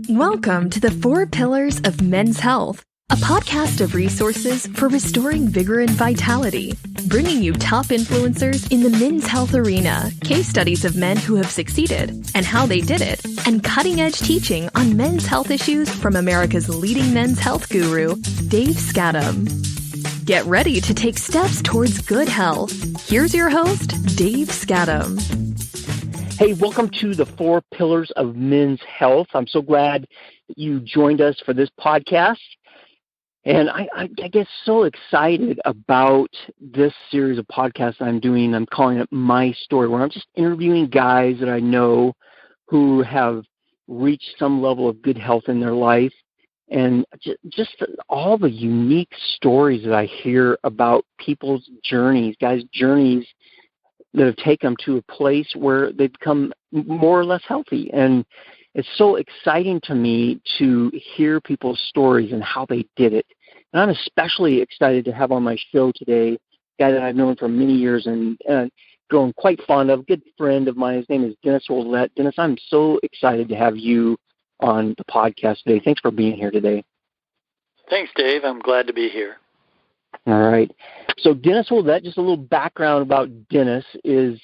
Welcome to the 4 Pillars of Men's Health, a podcast of resources for restoring vigor and vitality, bringing you top influencers in the men's health arena, case studies of men who have succeeded and how they did it, and cutting-edge teaching on men's health issues from America's leading men's health guru, Dave Skattum. Get ready to take steps towards good health. Here's your host, Dave Skattum. Hey, welcome to the 4 Pillars of Men's Health. I'm so glad that you joined us for this podcast. And I get so excited about this series of podcasts I'm doing. I'm calling it My Story, where I'm just interviewing guys that I know who have reached some level of good health in their life. And just all the unique stories that I hear about people's journeys, guys' journeys that have taken them to a place where they've become more or less healthy. And it's so exciting to me to hear people's stories and how they did it. And I'm especially excited to have on my show today a guy that I've known for many years and grown quite fond of, a good friend of mine. His name is Denis Ouellette. Denis, I'm so excited to have you on the podcast today. Thanks for being here today. Thanks, Dave. I'm glad to be here. All right. So Denis Ouellette, just a little background about Denis, is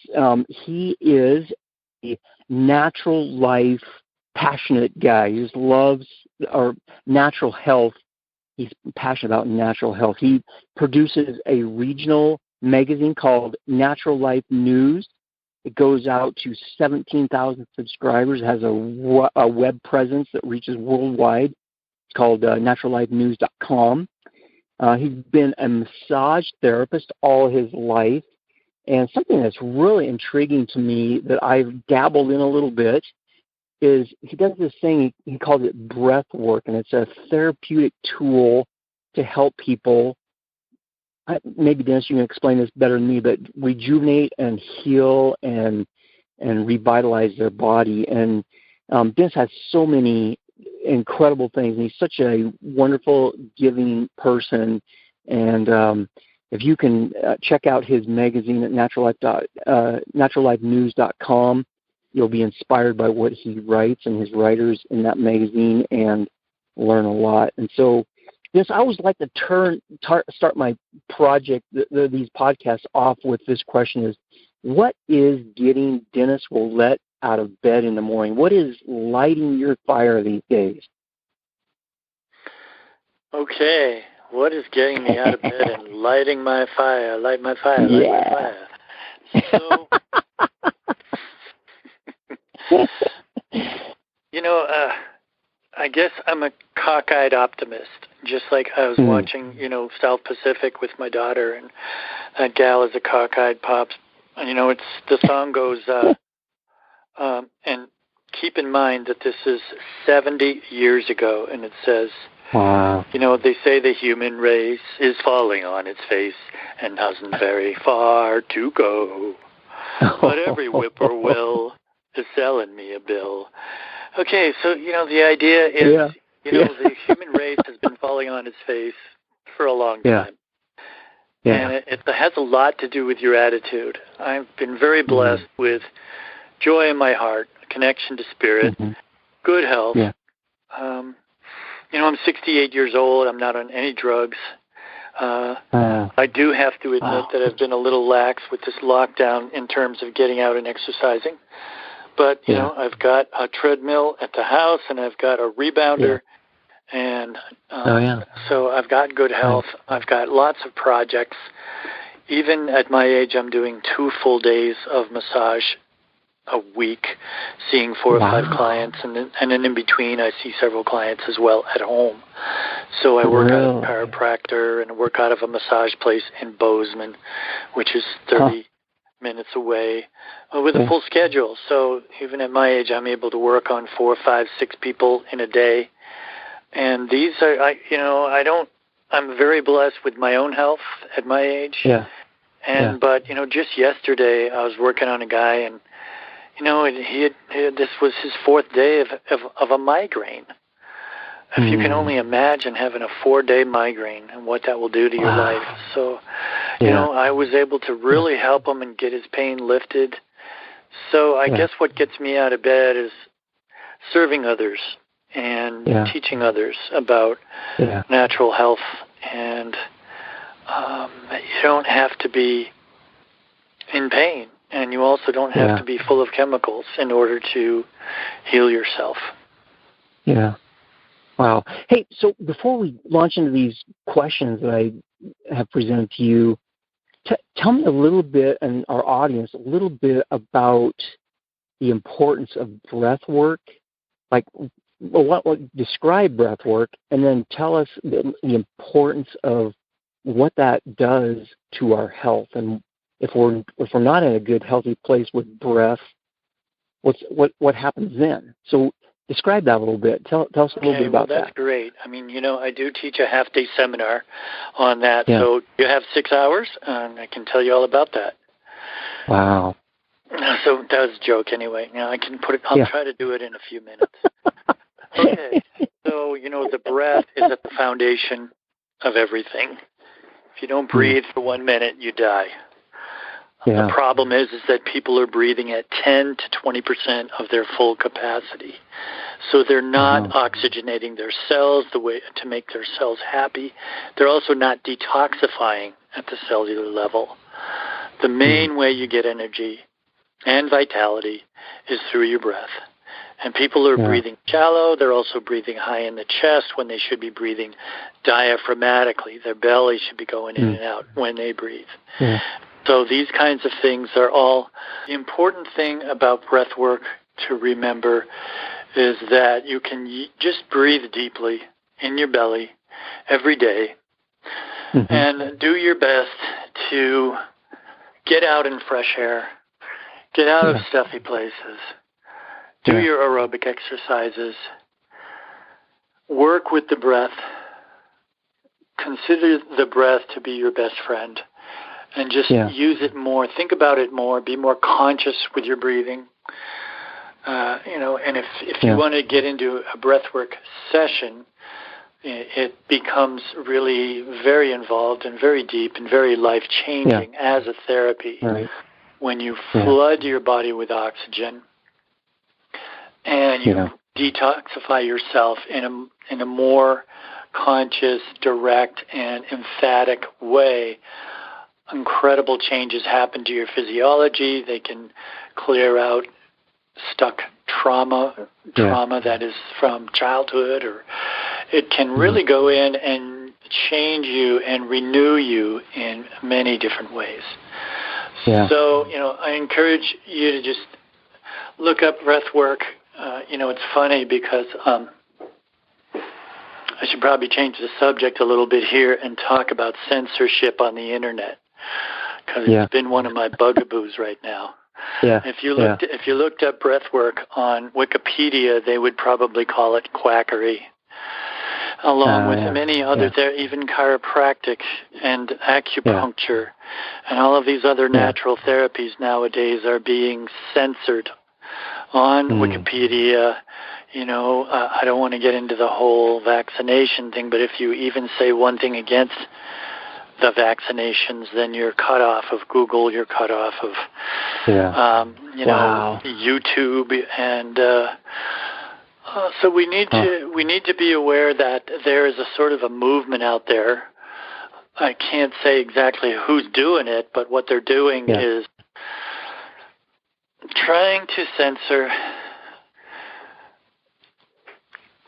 he is a natural life passionate guy. He just loves our natural health. He's passionate about natural health. He produces a regional magazine called Natural Life News. It goes out to 17,000 subscribers. It has a web presence that reaches worldwide. It's called naturallifenews.com. He's been a massage therapist all his life, and something that's really intriguing to me that I've dabbled in a little bit is he does this thing, he calls it breath work, and it's a therapeutic tool to help people, maybe Denis, you can explain this better than me, but rejuvenate and heal and revitalize their body. And Denis has so many incredible things, and he's such a wonderful, giving person. And if you can check out his magazine at naturallifenews.com, you'll be inspired by what he writes and his writers in that magazine and learn a lot. And so, Denis, I always like to start my project, these podcasts, off with this question: is what is getting Denis Ouellette out of bed in the morning? What is lighting your fire these days? Okay, what is getting me out of bed and lighting my fire? Light my fire, light my fire. So, I guess I'm a cockeyed optimist. Just like I was watching, South Pacific with my daughter, and that gal is a cockeyed pops. And, the song goes, and keep in mind that this is 70 years ago, and it says, wow. They say the human race is falling on its face and hasn't very far to go. But every whippoorwill is selling me a bill. Okay, so, the idea is, the human race has been falling on its face for a long time. Yeah. And it has a lot to do with your attitude. I've been very blessed with joy in my heart, a connection to spirit, good health. Yeah. I'm 68 years old. I'm not on any drugs. I do have to admit that I've been a little lax with this lockdown in terms of getting out and exercising. But, I've got a treadmill at the house, and I've got a rebounder, and so I've got good health. I've got lots of projects. Even at my age, I'm doing 2 full days of massage a week, seeing 4 or 5 clients, and then in between I see several clients as well at home. So I work out of a chiropractor and work out of a massage place in Bozeman, which is 30 minutes away, with a full schedule. So even at my age, I'm able to work on 4, 5, 6 people in a day. And these are, I'm very blessed with my own health at my age. Yeah. But, just yesterday I was working on a guy, and this was his 4th day of a migraine. If you can only imagine having a 4-day migraine and what that will do to your life. So, I was able to really help him and get his pain lifted. So I guess what gets me out of bed is serving others and teaching others about natural health, and that you don't have to be in pain, and you also don't have to be full of chemicals in order to heal yourself. Yeah. Wow. Hey, so before we launch into these questions that I have presented to you, tell me a little bit, and our audience, a little bit about the importance of breath work. Like, what describe breath work, and then tell us the importance of what that does to our health, and if we're not in a good, healthy place with breath, what happens then? So describe that a little bit. Tell us a little bit about that. That's great. I mean, I do teach a half-day seminar on that. Yeah. So you have 6 hours, and I can tell you all about that. Wow. So that was a joke anyway. I can put it, I'll try to do it in a few minutes. Okay. So, the breath is at the foundation of everything. If you don't breathe for 1 minute, you die. Yeah. The problem is that people are breathing at 10 to 20% of their full capacity. So they're not oxygenating their cells the way to make their cells happy. They're also not detoxifying at the cellular level. The main way you get energy and vitality is through your breath. And people are breathing shallow. They're also breathing high in the chest when they should be breathing diaphragmatically. Their belly should be going in and out when they breathe. Yeah. So these kinds of things are all. The important thing about breath work to remember is that you can just breathe deeply in your belly every day and do your best to get out in fresh air, get out of stuffy places, do your aerobic exercises, work with the breath, consider the breath to be your best friend, and just use it more. Think about it more. Be more conscious with your breathing. And if you want to get into a breathwork session, it becomes really very involved and very deep and very life-changing as a therapy when you flood your body with oxygen and you detoxify yourself in a more conscious, direct, and emphatic way. Incredible changes happen to your physiology. They can clear out stuck trauma that is from childhood, or it can really go in and change you and renew you in many different ways. Yeah. So, I encourage you to just look up breath work. It's funny because I should probably change the subject a little bit here and talk about censorship on the internet, because it's been one of my bugaboos right now. Yeah. If you looked up breath work on Wikipedia, they would probably call it quackery, along with many others. There, even chiropractic and acupuncture and all of these other natural therapies nowadays are being censored on Wikipedia. I don't want to get into the whole vaccination thing, but if you even say one thing against the vaccinations, then you're cut off of Google, you're cut off of YouTube, and so we need to be aware that there is a sort of a movement out there. I can't say exactly who's doing it, but what they're doing is trying to censor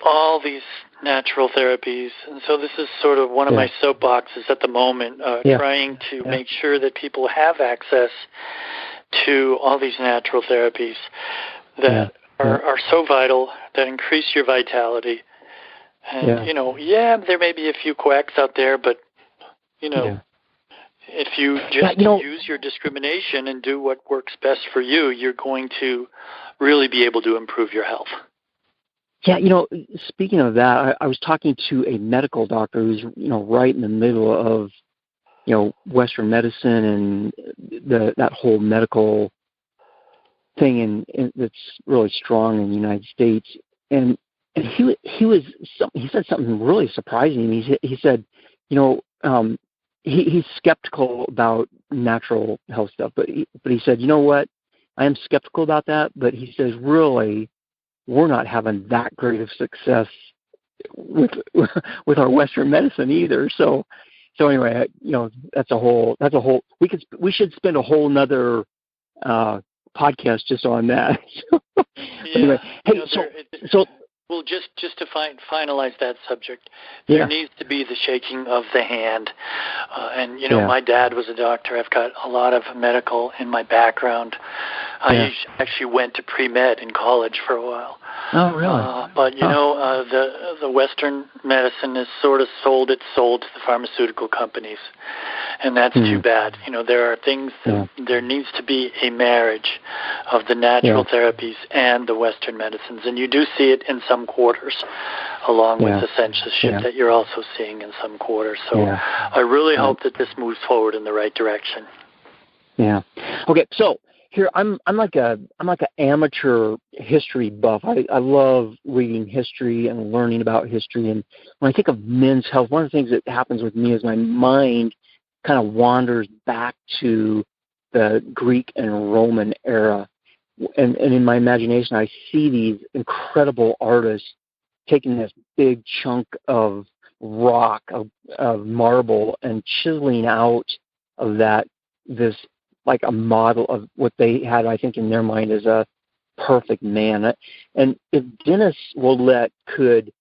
all these natural therapies. And so this is sort of one of my soapboxes at the moment, trying to make sure that people have access to all these natural therapies that are so vital, that increase your vitality. And, there may be a few quacks out there, but, if you just use your discrimination and do what works best for you, you're going to really be able to improve your health. Yeah, speaking of that, I was talking to a medical doctor who's, right in the middle of, Western medicine and that whole medical thing and that's really strong in the United States. And he said something really surprising. He said, he's skeptical about natural health stuff, but he said, you know what? I am skeptical about that, but he says, really, we're not having that great of success with with our Western medicine either. So anyway, that's a whole we should spend a whole nother podcast just on that. Anyway, hey, well, just to finalize that subject, there needs to be the shaking of the hand. And my dad was a doctor. I've got a lot of medical in my background. I actually went to pre-med in college for a while. Oh, really? But the Western medicine is sort of sold to the pharmaceutical companies, and that's too bad. There are things. There needs to be a marriage of the natural therapies and the Western medicines, and you do see it in some quarters, along with the censorship that you're also seeing in some quarters. So I really hope that this moves forward in the right direction. Yeah. Okay. So here I'm like an amateur history buff. I love reading history and learning about history. And when I think of men's health, one of the things that happens with me is my mind kind of wanders back to the Greek and Roman era. And in my imagination, I see these incredible artists taking this big chunk of rock, of marble, and chiseling out of that this like a model of what they had, I think, in their mind as a perfect man. And if Denis Ouellette could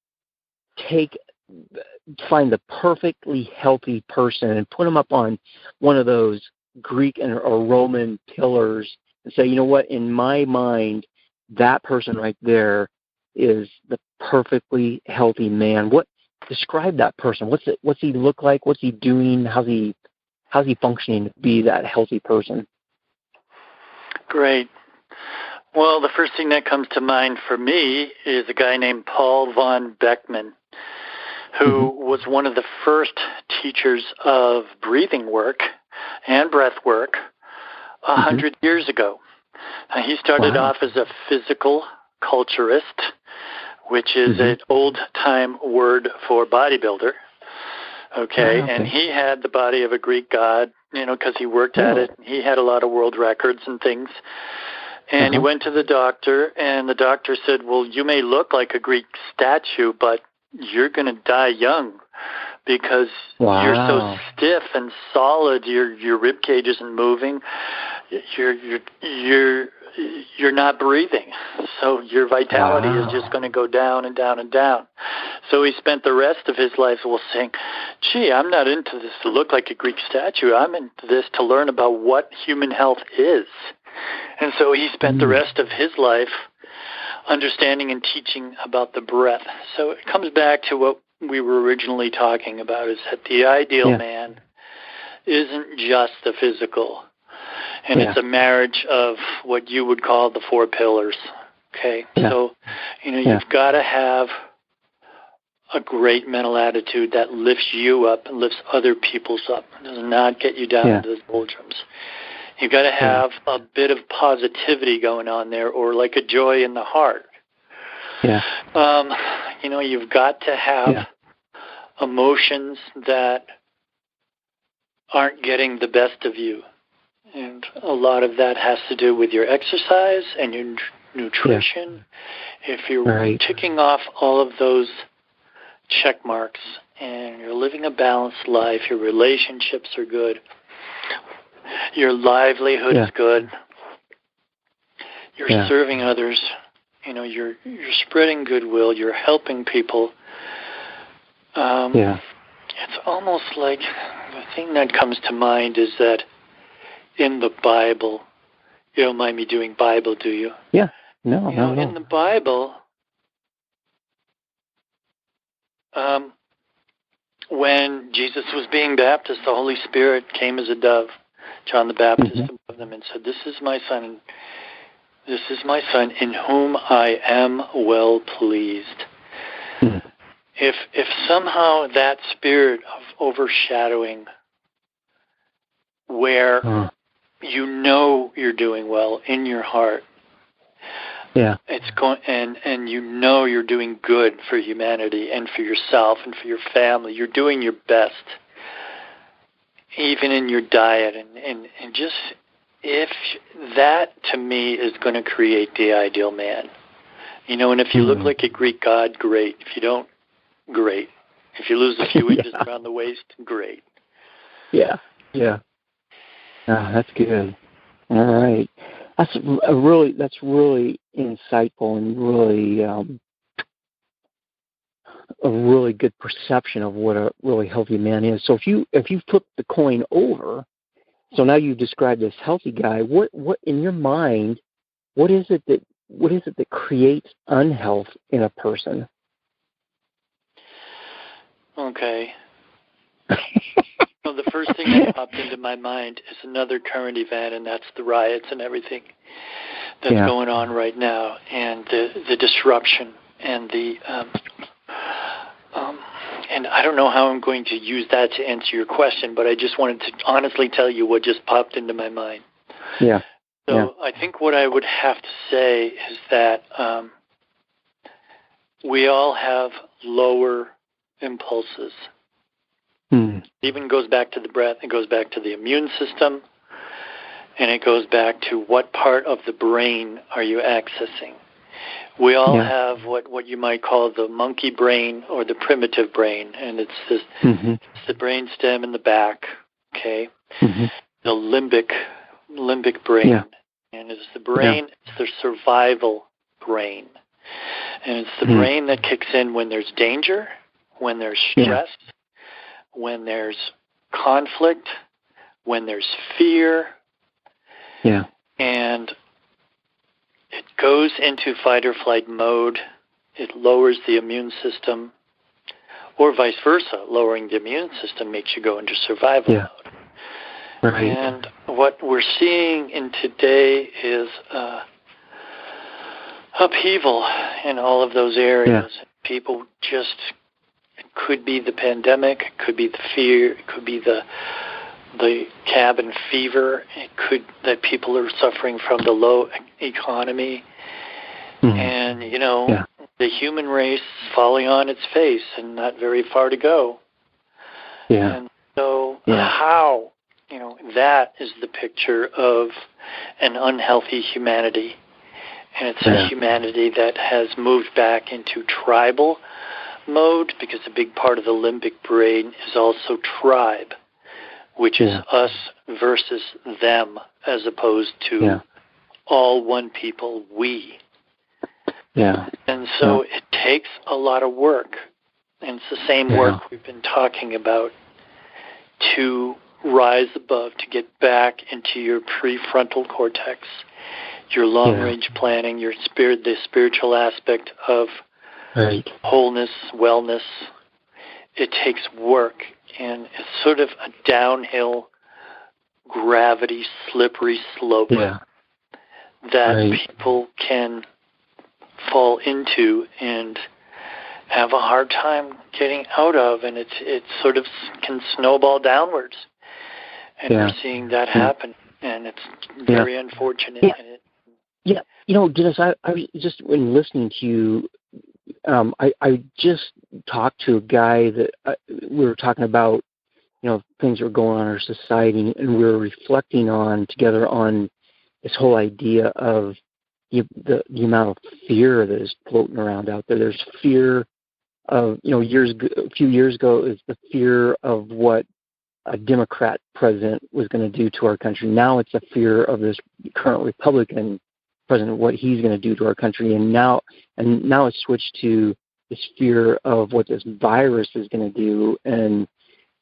find the perfectly healthy person and put him up on one of those Greek or Roman pillars and say, you know what, in my mind, that person right there is the perfectly healthy man. Describe that person? What's he look like? What's he doing? How's he functioning to be that healthy person? Great. Well, the first thing that comes to mind for me is a guy named Paul von Beckmann, who was one of the first teachers of breathing work and breath work 100 years ago. He started off as a physical culturist, which is an old-time word for bodybuilder. Okay, and he had the body of a Greek god, because he worked at it. He had a lot of world records and things. And he went to the doctor, and the doctor said, well, you may look like a Greek statue, but you're going to die young because you're so stiff and solid. Your rib cage isn't moving. You're not breathing, so your vitality is just going to go down and down and down. So he spent the rest of his life saying, gee, I'm not into this to look like a Greek statue. I'm into this to learn about what human health is. And so he spent the rest of his life understanding and teaching about the breath. So it comes back to what we were originally talking about, is that the ideal man isn't just the physical. And it's a marriage of what you would call the four pillars, okay? So, you've got to have a great mental attitude that lifts you up and lifts other people's up. It does not get you down into the doldrums. You've got to have a bit of positivity going on there, or like a joy in the heart. You've got to have emotions that aren't getting the best of you. And a lot of that has to do with your exercise and your nutrition. If you're ticking off all of those check marks and you're living a balanced life, your relationships are good, your livelihood is good, you're serving others, you're spreading goodwill, you're helping people. It's almost like the thing that comes to mind is that in the Bible, you don't mind me doing Bible, do you? Yeah. No. In the Bible, when Jesus was being baptized, the Holy Spirit came as a dove, John the Baptist, above them, and said, this is my son in whom I am well pleased. If somehow that spirit of overshadowing, where you're doing well in your heart, it's going, and you're doing good for humanity and for yourself and for your family. You're doing your best, even in your diet, and just, if that to me is going to create the ideal man. And if you look like a Greek god, great. If you don't, great. If you lose a few inches around the waist, great. Yeah. That's good. All right. That's really insightful and really a really good perception of what a really healthy man is. So if you flip the coin over, so now you've described this healthy guy, what in your mind, what is it that creates unhealth in a person? Okay. Well, the first thing that popped into my mind is another current event, and that's the riots and everything that's going on right now, and the disruption and the and I don't know how I'm going to use that to answer your question, but I just wanted to honestly tell you what just popped into my mind. Yeah. So I think what I would have to say is that we all have lower impulses. It even goes back to the breath. It goes back to the immune system. And it goes back to what part of the brain are you accessing. We all have what you might call the monkey brain or the primitive brain. And it's the brain stem in the back, okay? The limbic brain. Yeah. And it's the brain, it's the survival brain. And it's the brain that kicks in when there's danger, when there's stress, when there's conflict, when there's fear. Yeah. And it goes into fight or flight mode. It lowers the immune system, or vice versa. Lowering the immune system makes you go into survival mode. Right. And what we're seeing in today is upheaval in all of those areas. People just, it could be the pandemic, it could be the fear, it could be the cabin fever, it could that people are suffering from the low economy. And, the human race is falling on its face and not very far to go. And so how, that is the picture of an unhealthy humanity. And it's a humanity that has moved back into tribal mode, because a big part of the limbic brain is also tribe, which is us versus them, as opposed to all one people, we. And so it takes a lot of work, and it's the same work we've been talking about, to rise above, to get back into your prefrontal cortex, your long-range planning, the spiritual aspect of wholeness, wellness. It takes work, and it's sort of a downhill, gravity, slippery slope that people can fall into and have a hard time getting out of, and it sort of can snowball downwards. And we're seeing that happen, and it's very unfortunate. Dennis, I was just, when listening to you, I just talked to a guy that we were talking about, things that were going on in our society, and we were reflecting together on this whole idea of the amount of fear that is floating around out there. There's fear of, a few years ago, it was the fear of what a Democrat president was going to do to our country. Now it's a fear of this current Republican president, what he's going to do to our country. And now it's switched to this fear of what this virus is going to do, and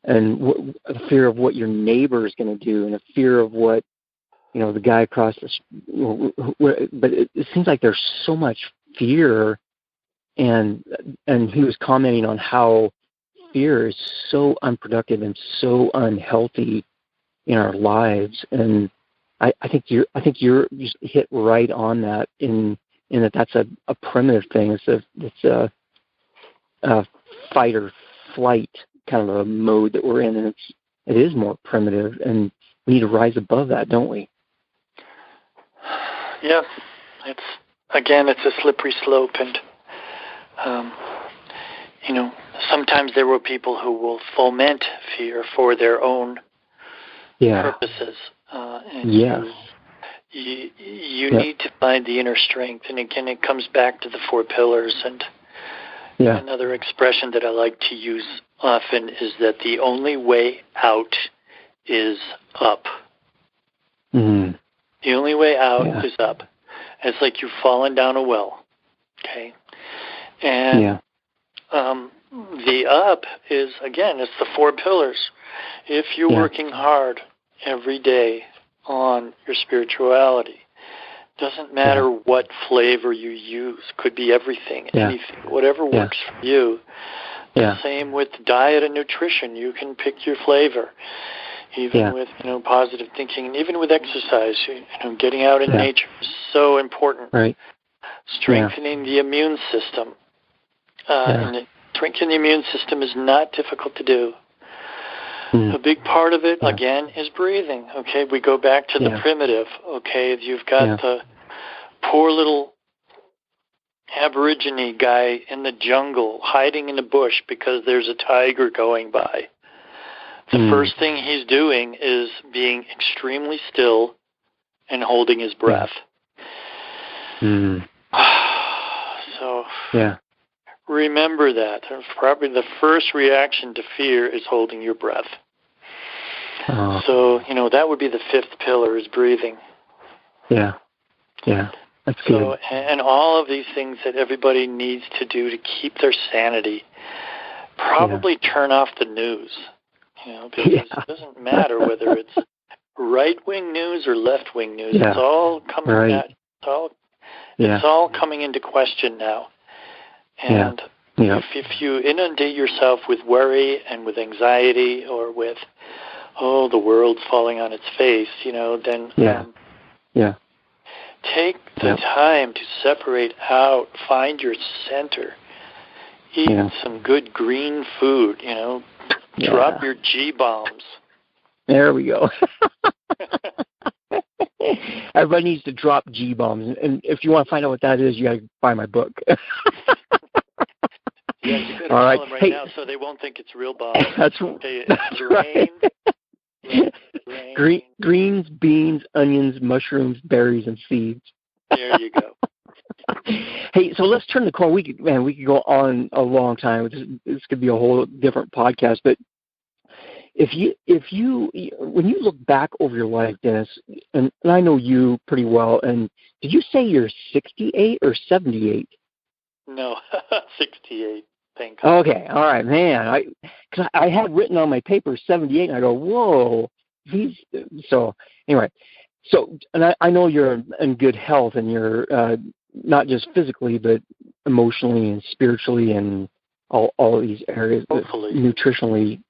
a fear of what your neighbor is going to do, and a fear of what, the guy across the, but it seems like there's so much fear, and he was commenting on how fear is so unproductive and so unhealthy in our lives. And I think you hit right on that in that that's a primitive thing. It's a fight or flight kind of a mode that we're in, and it is more primitive, and we need to rise above that, don't we? Yeah, it's a slippery slope, and sometimes there were people who will foment fear for their own purposes, and you need to find the inner strength. And again, it comes back to the 4 pillars. And another expression that I like to use often is that the only way out is up. Mm-hmm. The only way out is up. It's like you've fallen down a well, okay? And the up is, again, it's the 4 pillars. If you're working hard every day on your spirituality, doesn't matter what flavor you use, could be everything, anything, whatever works for you. The same with diet and nutrition. You can pick your flavor. Even with positive thinking, and even with exercise, getting out in nature is so important. Right. Strengthening the immune system. And strengthening the immune system is not difficult to do. A big part of it, again, is breathing. Okay, we go back to the primitive. Okay, you've got the poor little Aborigine guy in the jungle hiding in the bush because there's a tiger going by. The first thing he's doing is being extremely still and holding his breath. So remember that. Probably the first reaction to fear is holding your breath. So, that would be the 5th pillar, is breathing. Yeah. That's good. And all of these things that everybody needs to do to keep their sanity, probably turn off the news. Because it doesn't matter whether it's right-wing news or left-wing news. It's all coming it's all coming into question now. And if you inundate yourself with worry and with anxiety or with, the world's falling on its face, then take the time to separate out, find your center, eat some good green food, drop your G-bombs. There we go. Everybody needs to drop G-bombs. And if you want to find out what that is, you got to buy my book. You better tell them right now so they won't think it's real bombs. That's right. Greens, beans, onions, mushrooms, berries, and seeds. There you go. Hey, so let's turn the corner. We could go on a long time. This could be a whole different podcast. But if you when you look back over your life, Dennis, and I know you pretty well, and did you say you're 68 or 78? No, 68. Thank God. Okay, all right, man. Because I had written on my paper 78, and I go, whoa. So anyway, and I know you're in good health, and you're not just physically, but emotionally and spiritually, and all of these areas, nutritionally,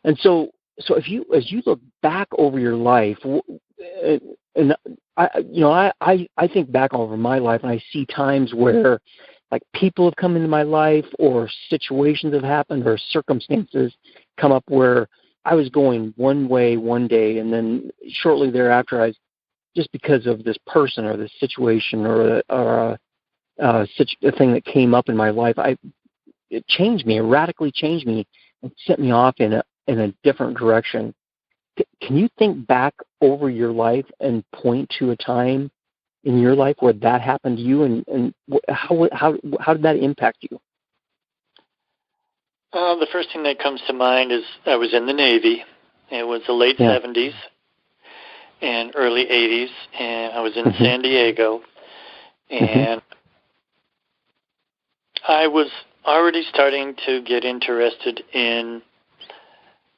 And so as you look back over your life, and I think back over my life, and I see times where, like, people have come into my life, or situations have happened, or circumstances come up where I was going one way one day, and then shortly thereafter, just because of this person or this situation or a thing that came up in my life, it changed me. It radically changed me and sent me off in a different direction. Can you think back over your life and point to a time in your life where that happened to you, and how did that impact you? The first thing that comes to mind is I was in the Navy. It was the late 70s and early 80s, and I was in San Diego, and I was already starting to get interested in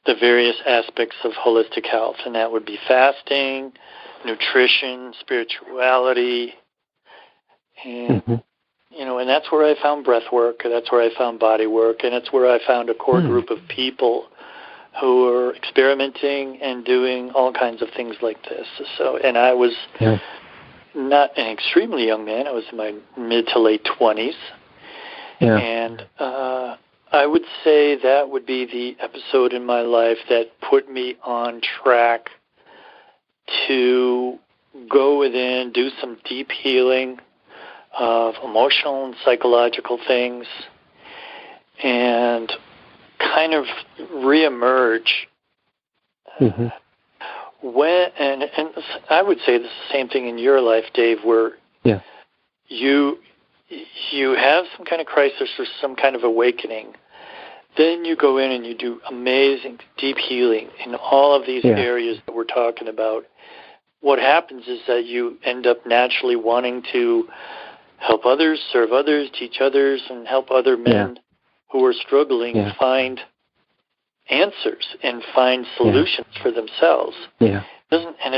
the various aspects of holistic health, and that would be fasting, nutrition, spirituality, and and that's where I found breath work, and that's where I found body work, and it's where I found a core group of people who were experimenting and doing all kinds of things like this. So, and I was not an extremely young man. I was in my mid to late 20s. And I would say that would be the episode in my life that put me on track to go within, do some deep healing of emotional and psychological things, and kind of reemerge and I would say the same thing in your life, Dave, where you have some kind of crisis or some kind of awakening. Then you go in and you do amazing deep healing in all of these areas that we're talking about. What happens is that you end up naturally wanting to help others, serve others, teach others, and help other men who are struggling find answers and find solutions for themselves. It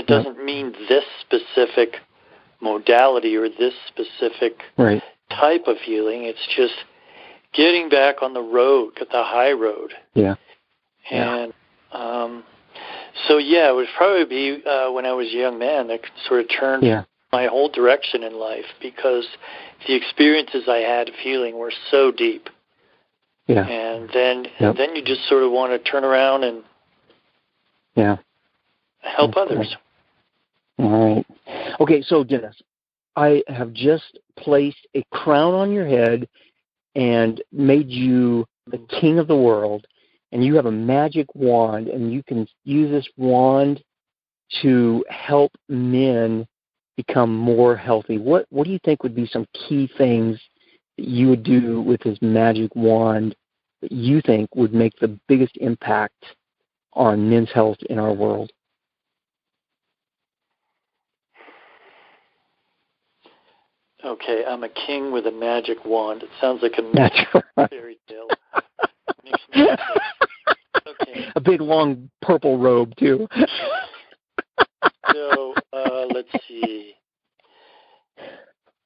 doesn't mean this specific modality or this specific type of healing. It's just getting back on the road, the high road. And so, it would probably be when I was a young man that sort of turned my whole direction in life, because the experiences I had of healing were so deep. And then you just sort of want to turn around and help others. All right. Okay, so Dennis, I have just placed a crown on your head and made you the king of the world, and you have a magic wand, and you can use this wand to help men become more healthy. What do you think would be some key things that you would do with this magic wand that you think would make the biggest impact on men's health in our world? Okay, I'm a king with a magic wand. It sounds like a fairy tale. Makes me sick. Okay. A big, long purple robe, too. So, let's see.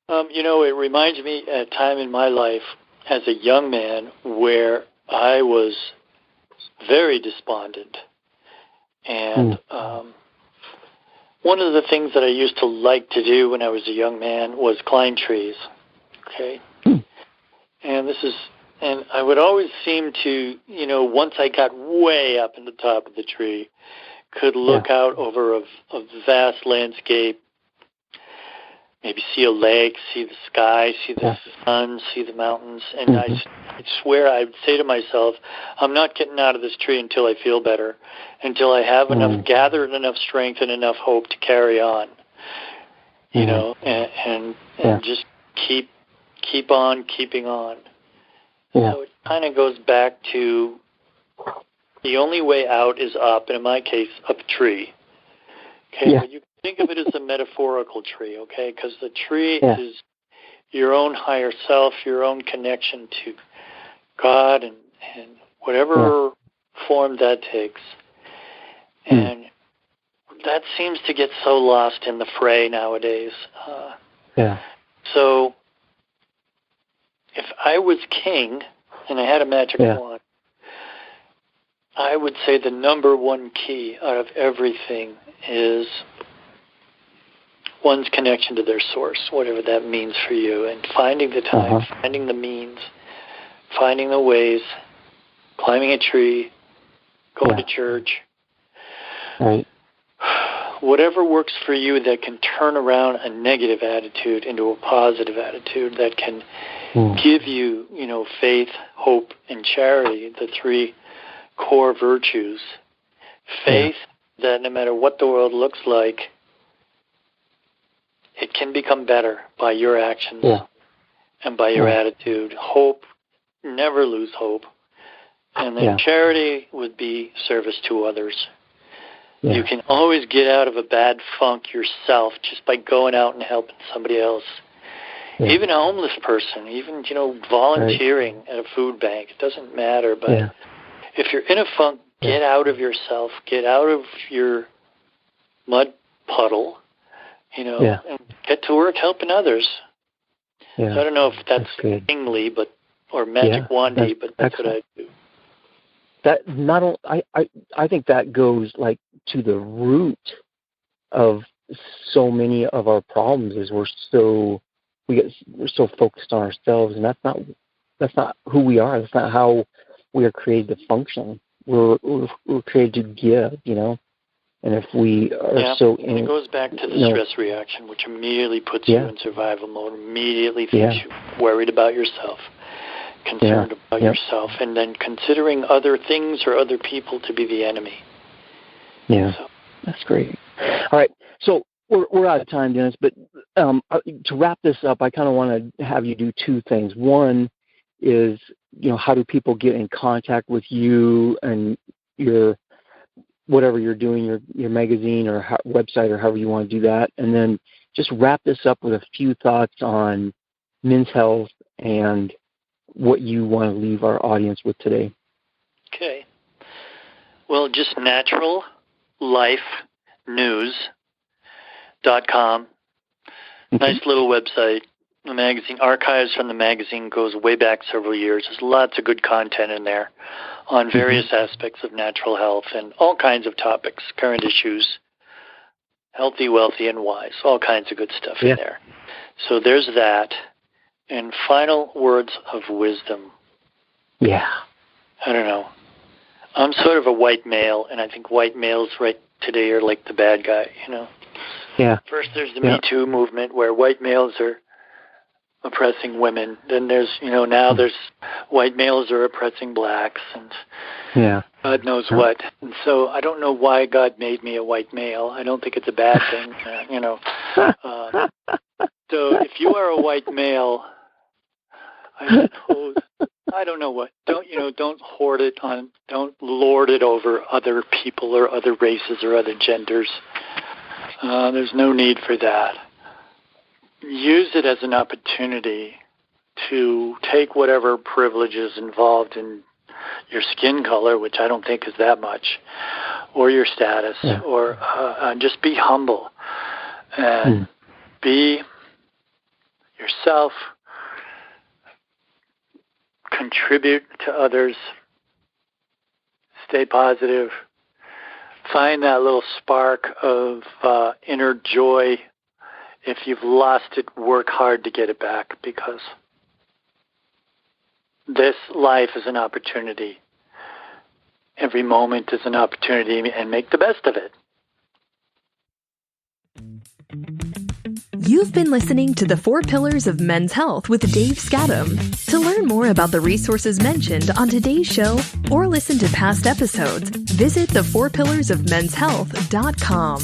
It reminds me of a time in my life as a young man where I was very despondent. And one of the things that I used to like to do when I was a young man was climb trees. Okay? And I would always seem to, once I got way up in the top of the tree, could look out over a vast landscape, maybe see a lake, see the sky, see the sun, see the mountains. And I swear I would say to myself, I'm not getting out of this tree until I feel better, until I have gathered enough strength and enough hope to carry on, and just keep on keeping on. So it kind of goes back to the only way out is up, and in my case, up a tree. Okay, but you can think of it as a metaphorical tree, okay, because the tree is your own higher self, your own connection to God and whatever form that takes. And that seems to get so lost in the fray nowadays. So if I was king and I had a magic wand, I would say the number one key out of everything is one's connection to their source, whatever that means for you, and finding the time, finding the means, finding the ways, climbing a tree, going to church. Whatever works for you that can turn around a negative attitude into a positive attitude, that can give you, faith, hope, and charity, the three core virtues. Faith, that no matter what the world looks like, it can become better by your actions and by your attitude. Hope, never lose hope. And then charity would be service to others. You can always get out of a bad funk yourself just by going out and helping somebody else. Even a homeless person, even, volunteering at a food bank. It doesn't matter, but if you're in a funk, get out of yourself, get out of your mud puddle, and get to work helping others. So I don't know if that's kingly, or magic wandy, but that's what I do. That not only, I think that goes like to the root of so many of our problems is we're so focused on ourselves, and that's not who we are. That's not how we are created to function. We're created to give, And if we are and it goes back to the stress reaction, which immediately puts you in survival mode, immediately thinks you worried about yourself, concerned about yourself, and then considering other things or other people to be the enemy. That's great. All right. So we're out of time, Dennis, but to wrap this up, I kind of want to have you do two things. One is, how do people get in contact with you and your whatever you're doing, your magazine or website or however you want to do that, and then just wrap this up with a few thoughts on men's health and what you want to leave our audience with today. Okay. Well, just naturallifenews.com. Nice little website. The magazine, archives from the magazine goes way back several years. There's lots of good content in there on various aspects of natural health and all kinds of topics, current issues, healthy, wealthy, and wise, all kinds of good stuff in there. So there's that. And final words of wisdom. Yeah. I don't know. I'm sort of a white male, and I think white males right today are like the bad guy, Yeah. First there's the Me Too movement where white males are oppressing women. Then there's, now there's white males are oppressing blacks and God knows what. And so I don't know why God made me a white male. I don't think it's a bad thing, So if you are a white male, I suppose, I don't know what. Don't hoard it don't lord it over other people or other races or other genders. There's no need for that. Use it as an opportunity to take whatever privilege is involved in your skin color, which I don't think is that much, or your status, or just be humble and be yourself, contribute to others, stay positive, find that little spark of inner joy. If you've lost it, work hard to get it back, because this life is an opportunity. Every moment is an opportunity, and make the best of it. You've been listening to The 4 Pillars of Men's Health with Dave Skattum. To learn more about the resources mentioned on today's show or listen to past episodes, visit the4pillarsofmenshealth.com.